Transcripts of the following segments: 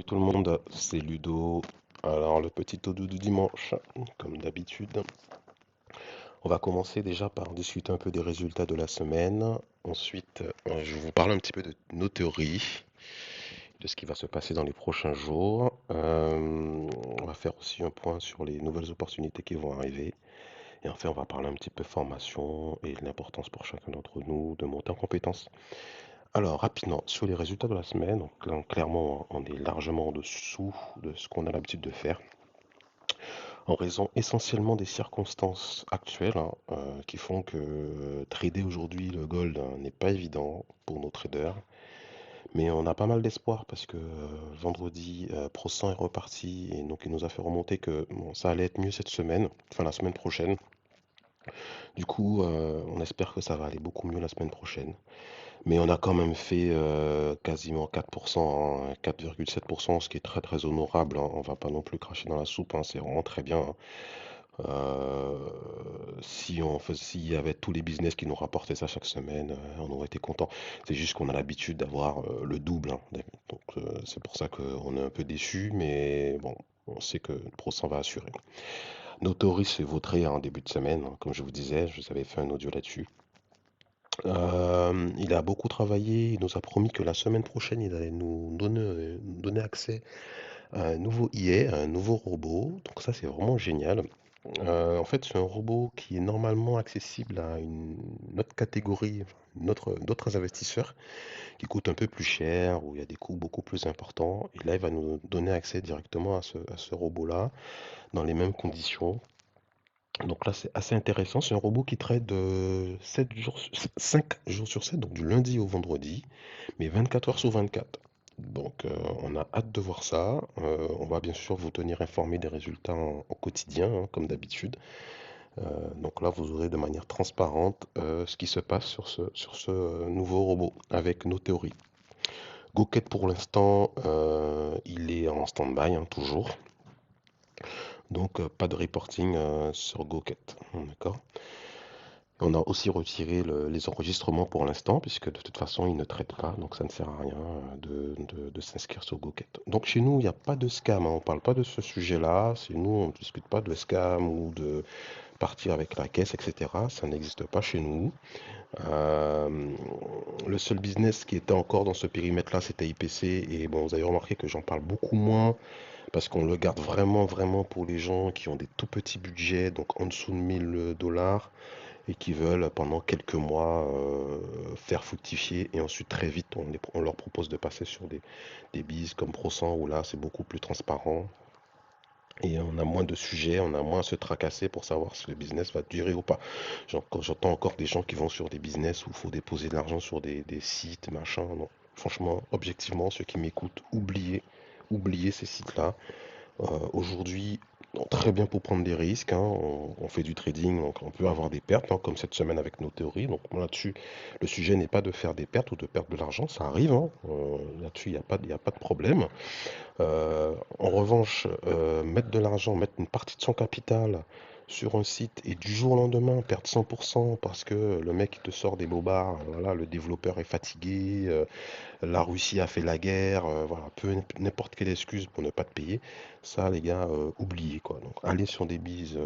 Tout le monde, c'est Ludo. Alors, le petit dodo du dimanche, comme d'habitude. On va commencer déjà par discuter un peu des résultats de la semaine. Ensuite, je vais vous parler un petit peu de nos théories, de ce qui va se passer dans les prochains jours. On va faire aussi un point sur les nouvelles opportunités qui vont arriver. Et enfin, on va parler un petit peu formation et de l'importance pour chacun d'entre nous de monter en compétences. Alors, rapidement, sur les résultats de la semaine, donc là, clairement, on est largement en dessous de ce qu'on a l'habitude de faire, en raison essentiellement des circonstances actuelles qui font que trader aujourd'hui le gold n'est pas évident pour nos traders. Mais on a pas mal d'espoir parce que vendredi, ProSang est reparti et donc il nous a fait remonter que bon, ça allait être mieux cette semaine, enfin la semaine prochaine. Du coup, on espère que ça va aller beaucoup mieux la semaine prochaine. Mais on a quand même fait quasiment 4%, hein, 4,7%, ce qui est très très honorable, hein. On va pas non plus cracher dans la soupe, hein, c'est vraiment très bien, hein. Euh, s'il y avait tous les business qui nous rapportaient ça chaque semaine, on aurait été content. C'est juste qu'on a l'habitude d'avoir le double, hein. Donc c'est pour ça qu'on est un peu déçu, mais bon, on sait que le Pro va assurer. Notoris s'est vautré en début de semaine, hein, comme je vous disais, je vous avais fait un audio là-dessus. Il a beaucoup travaillé, il nous a promis que la semaine prochaine, il allait nous donner accès à un nouveau IA, un nouveau robot. Donc ça, c'est vraiment génial. En fait, c'est un robot qui est normalement accessible à une autre catégorie, enfin, d'autres investisseurs qui coûtent un peu plus cher, où il y a des coûts beaucoup plus importants. Et là, il va nous donner accès directement à ce robot-là, dans les mêmes conditions. Donc là, c'est assez intéressant. C'est un robot qui trade 7 jours, 5 jours sur 7, donc du lundi au vendredi, mais 24 heures sur 24. Donc on a hâte de voir ça. On va bien sûr vous tenir informé des résultats en quotidien, hein, comme d'habitude. Donc là, vous aurez de manière transparente ce qui se passe sur ce nouveau robot avec nos théories. Goket pour l'instant, il est en stand-by, hein, toujours. Donc pas de reporting sur Goket. D'accord. On a aussi retiré les enregistrements pour l'instant, puisque de toute façon, ils ne traitent pas, donc ça ne sert à rien de s'inscrire sur Goket. Donc chez nous, il n'y a pas de scam, hein, on ne parle pas de ce sujet-là. Chez nous, on ne discute pas de scam ou de partir avec la caisse, etc. Ça n'existe pas chez nous. Euh, le seul business qui était encore dans ce périmètre-là, c'était IPC. Et bon, vous avez remarqué que j'en parle beaucoup moins parce qu'on le garde vraiment, vraiment pour les gens qui ont des tout petits budgets, donc en dessous de 1000 dollars et qui veulent pendant quelques mois faire fructifier et ensuite très vite on leur propose de passer sur des bises comme ProSang où là c'est beaucoup plus transparent et on a moins de sujets, on a moins à se tracasser pour savoir si le business va durer ou pas. Quand j'entends encore des gens qui vont sur des business où il faut déposer de l'argent sur des sites, machin, non. Franchement, objectivement, ceux qui m'écoutent, oubliez ces sites-là. Aujourd'hui, très bien pour prendre des risques, hein. On fait du trading, donc on peut avoir des pertes, hein, comme cette semaine avec nos théories. Donc là-dessus, le sujet n'est pas de faire des pertes ou de perdre de l'argent, ça arrive, hein. Là-dessus, il n'y a pas de problème. En revanche, mettre de l'argent, mettre une partie de son capital sur un site et du jour au lendemain perdre 100% parce que le mec il te sort des bobards, voilà, le développeur est fatigué, la Russie a fait la guerre, voilà, peu n'importe quelle excuse pour ne pas te payer. Ça, les gars, oubliez quoi. Donc, allez sur des bises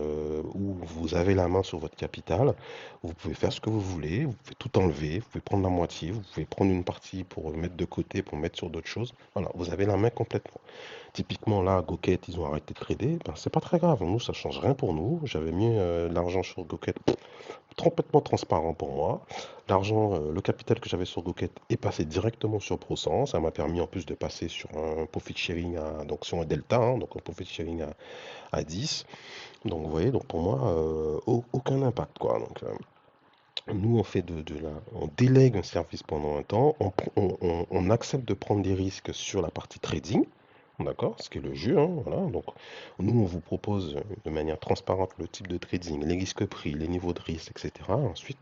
où vous avez la main sur votre capital. Vous pouvez faire ce que vous voulez. Vous pouvez tout enlever. Vous pouvez prendre la moitié. Vous pouvez prendre une partie pour mettre de côté, pour mettre sur d'autres choses. Voilà, vous avez la main complètement. Typiquement, là, Goket, ils ont arrêté de trader. Ben, c'est pas très grave. Nous, ça change rien pour nous. J'avais mis l'argent sur Goket complètement transparent pour moi. L'argent, le capital que j'avais sur Goket est passé directement sur ProSense. Ça m'a permis en plus de passer sur un profit sharing donc sur un delta, hein, donc un profit sharing à 10. Donc vous voyez, donc pour moi, aucun impact quoi. Donc nous on fait on délègue un service pendant un temps, on accepte de prendre des risques sur la partie trading. D'accord, ce qui est le jeu, hein, voilà. Donc, nous, on vous propose de manière transparente le type de trading, les risques pris, les niveaux de risque, etc. Ensuite,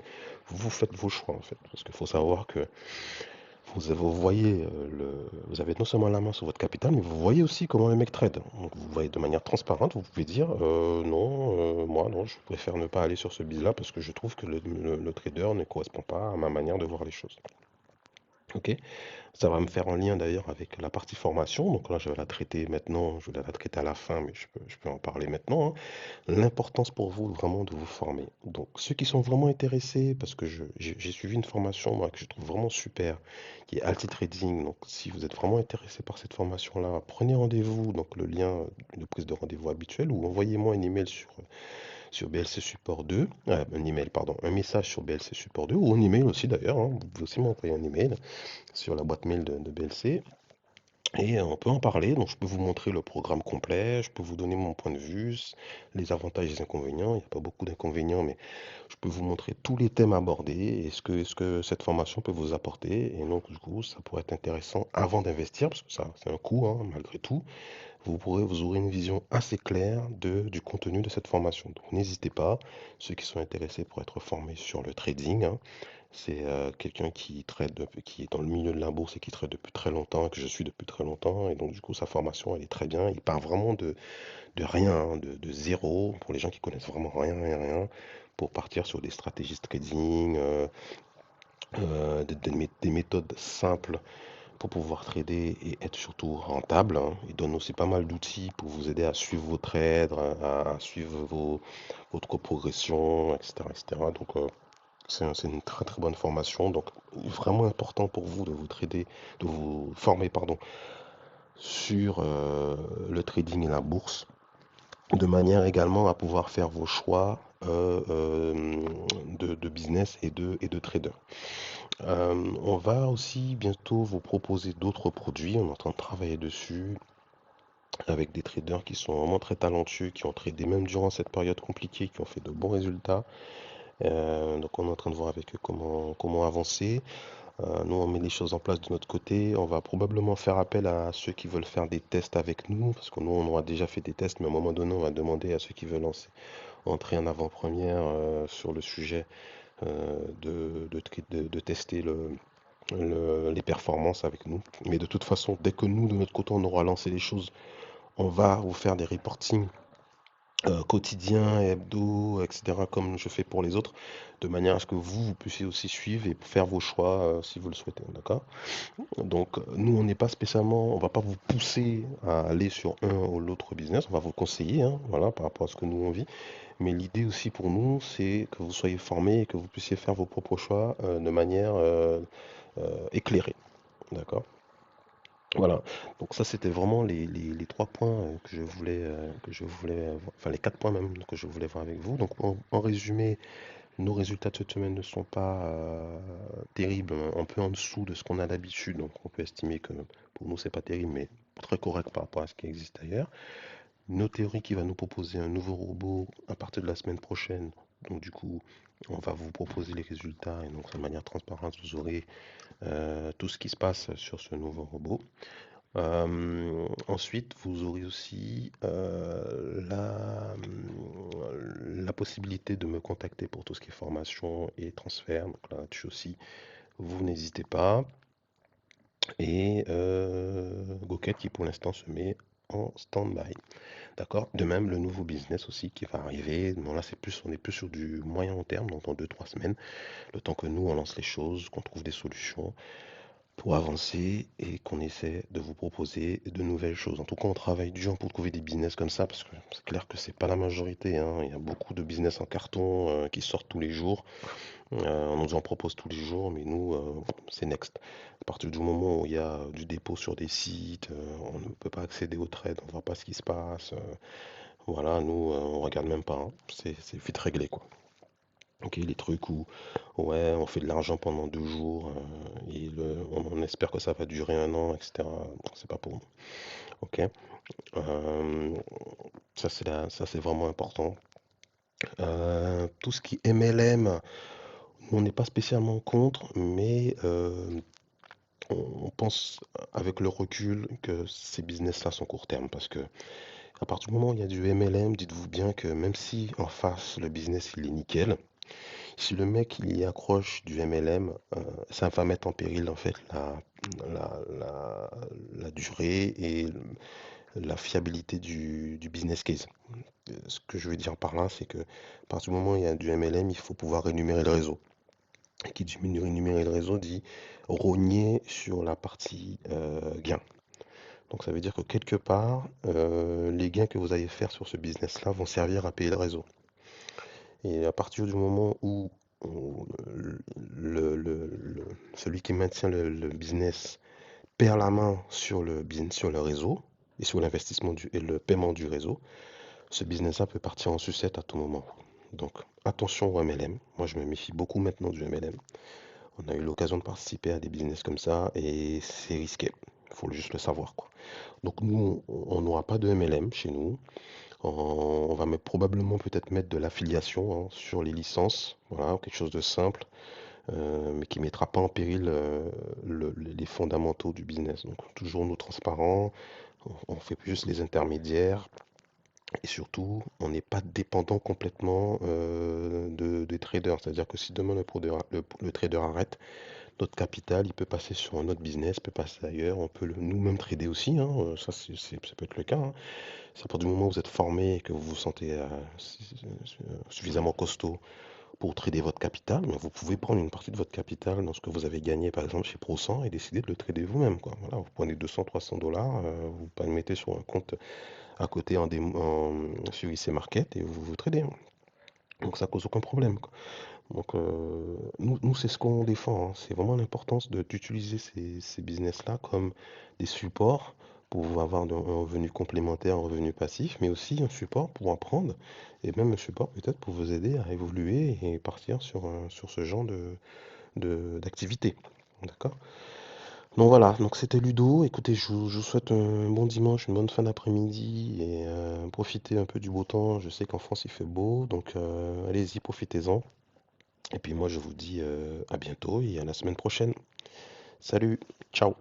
vous faites vos choix, en fait. Parce qu'il faut savoir que vous voyez, vous avez non seulement la main sur votre capital, mais vous voyez aussi comment les mecs trade. Donc, vous voyez de manière transparente, vous pouvez dire non, moi, non, je préfère ne pas aller sur ce bid-là parce que je trouve que le trader ne correspond pas à ma manière de voir les choses. OK? Ça va me faire un lien d'ailleurs avec la partie formation. Donc là, je vais la traiter maintenant, je vais la traiter à la fin, mais je peux en parler maintenant, hein. L'importance pour vous vraiment de vous former. Donc ceux qui sont vraiment intéressés, parce que j'ai suivi une formation moi, que je trouve vraiment super, qui est Alti Trading. Donc si vous êtes vraiment intéressé par cette formation-là, prenez rendez-vous, donc le lien de prise de rendez-vous habituel, ou envoyez-moi un email sur BLC Support 2, un email, pardon, un message sur BLC Support 2, ou un email aussi d'ailleurs, hein. Vous pouvez aussi m'envoyer un email sur la boîte mail de BLC. Et on peut en parler, donc je peux vous montrer le programme complet, je peux vous donner mon point de vue, les avantages et les inconvénients. Il n'y a pas beaucoup d'inconvénients, mais je peux vous montrer tous les thèmes abordés et ce que cette formation peut vous apporter. Et donc, du coup, ça pourrait être intéressant avant d'investir, parce que ça, c'est un coût, hein, malgré tout. Vous aurez une vision assez claire du contenu de cette formation. Donc, n'hésitez pas, ceux qui sont intéressés pour être formés sur le trading, hein, c'est quelqu'un qui est dans le milieu de la bourse et qui trade depuis très longtemps, que je suis depuis très longtemps. Et donc, du coup, sa formation, elle est très bien. Il part vraiment de rien, hein, de zéro, pour les gens qui connaissent vraiment rien, rien, rien, pour partir sur des stratégies de trading, des méthodes simples pour pouvoir trader et être surtout rentable, hein. Il donne aussi pas mal d'outils pour vous aider à suivre vos trades, à suivre votre progression, etc., etc. Donc, c'est une très très bonne formation. Donc, vraiment important pour vous de vous trader, de vous former, pardon, sur le trading et la bourse, de manière également à pouvoir faire vos choix de business et de trader. On va aussi bientôt vous proposer d'autres produits. On est en train de travailler dessus avec des traders qui sont vraiment très talentueux, qui ont tradé même durant cette période compliquée, qui ont fait de bons résultats. Donc on est en train de voir avec eux comment avancer. Nous, on met les choses en place de notre côté. On va probablement faire appel à ceux qui veulent faire des tests avec nous, parce que nous, on aura déjà fait des tests, mais à un moment donné, on va demander à ceux qui veulent entrer en avant-première sur le sujet de tester les performances avec nous. Mais de toute façon, dès que nous, de notre côté, on aura lancé les choses, on va vous faire des reportings quotidiens, hebdo, etc., comme je fais pour les autres, de manière à ce que vous puissiez aussi suivre et faire vos choix si vous le souhaitez, d'accord? Donc, nous, on n'est pas spécialement, on va pas vous pousser à aller sur un ou l'autre business, on va vous conseiller, hein, voilà, par rapport à ce que nous on vit. Mais l'idée aussi pour nous, c'est que vous soyez formés et que vous puissiez faire vos propres choix de manière éclairée, d'accord? Voilà. Donc ça, c'était vraiment les trois points enfin les quatre points même que je voulais voir avec vous. Donc en résumé, nos résultats de cette semaine ne sont pas terribles, hein, un peu en dessous de ce qu'on a d'habitude. Donc on peut estimer que pour nous, c'est pas terrible, mais très correct par rapport à ce qui existe ailleurs. Nos théories qui va nous proposer un nouveau robot à partir de la semaine prochaine. Donc du coup, on va vous proposer les résultats et donc de manière transparente, vous aurez tout ce qui se passe sur ce nouveau robot. Ensuite, vous aurez aussi la possibilité de me contacter pour tout ce qui est formation et transfert. Donc là-dessus aussi, vous n'hésitez pas. Et Goket qui pour l'instant se met en stand-by. D'accord? De même, le nouveau business aussi qui va arriver. Bon, là, on est plus sur du moyen long terme, donc dans 2-3 semaines, le temps que nous, on lance les choses, qu'on trouve des solutions pour avancer et qu'on essaie de vous proposer de nouvelles choses. En tout cas, on travaille dur pour trouver des business comme ça parce que c'est clair que c'est pas la majorité, hein. Il y a beaucoup de business en carton qui sortent tous les jours. On nous en propose tous les jours, mais nous, c'est next. À partir du moment où il y a du dépôt sur des sites, on ne peut pas accéder aux trades, on ne voit pas ce qui se passe. Voilà, nous, on regarde même pas, hein. C'est vite réglé, quoi. Ok, les trucs où ouais, on fait de l'argent pendant 2 jours et on espère que ça va durer un an, etc. C'est pas pour nous. Ok. Euh, ça c'est vraiment important. Tout ce qui est MLM, on n'est pas spécialement contre, mais on pense avec le recul que ces business-là sont court terme parce que à partir du moment où il y a du MLM, dites-vous bien que même si en face le business il est nickel, si le mec il y accroche du MLM, ça va mettre en péril en fait la, la, la durée et la fiabilité du business case. Ce que je veux dire par là, c'est que à partir du moment où il y a du MLM, il faut pouvoir rémunérer le réseau. Et qui dit rémunérer le réseau dit rogner sur la partie gain. Donc ça veut dire que quelque part, les gains que vous allez faire sur ce business-là vont servir à payer le réseau. Et à partir du moment où celui qui maintient le business perd la main sur sur le réseau et sur l'investissement et le paiement du réseau, ce business-là peut partir en sucette à tout moment. Donc attention au MLM. Moi, je me méfie beaucoup maintenant du MLM. On a eu l'occasion de participer à des business comme ça et c'est risqué. Il faut juste le savoir, quoi. Donc nous, on n'aura pas de MLM chez nous. On va probablement peut-être mettre de l'affiliation, hein, sur les licences, voilà, quelque chose de simple, mais qui ne mettra pas en péril les fondamentaux du business. Donc toujours nous transparents, on fait juste les intermédiaires et surtout on n'est pas dépendant complètement des traders. C'est-à-dire que si demain le trader arrête, notre capital, il peut passer sur un autre business, peut passer ailleurs, on peut nous-mêmes trader aussi, hein, ça peut être le cas, hein. C'est à partir du moment où vous êtes formé et que vous vous sentez suffisamment costaud pour trader votre capital, mais vous pouvez prendre une partie de votre capital dans ce que vous avez gagné, par exemple chez ProCent, et décider de le trader vous-même, quoi. Voilà, vous prenez 200, 300 dollars, vous le mettez sur un compte à côté sur IC Market et vous tradez. Donc ça cause aucun problème, quoi. Donc nous c'est ce qu'on défend, hein. C'est vraiment l'importance d'utiliser ces business-là comme des supports pour avoir un revenu complémentaire, un revenu passif, mais aussi un support pour apprendre et même un support peut-être pour vous aider à évoluer et partir sur ce genre d'activité. D'accord? Donc voilà, donc c'était Ludo. Écoutez, je vous souhaite un bon dimanche, une bonne fin d'après-midi et profitez un peu du beau temps. Je sais qu'en France il fait beau, donc allez-y, profitez-en. Et puis moi je vous dis à bientôt et à la semaine prochaine. Salut, ciao.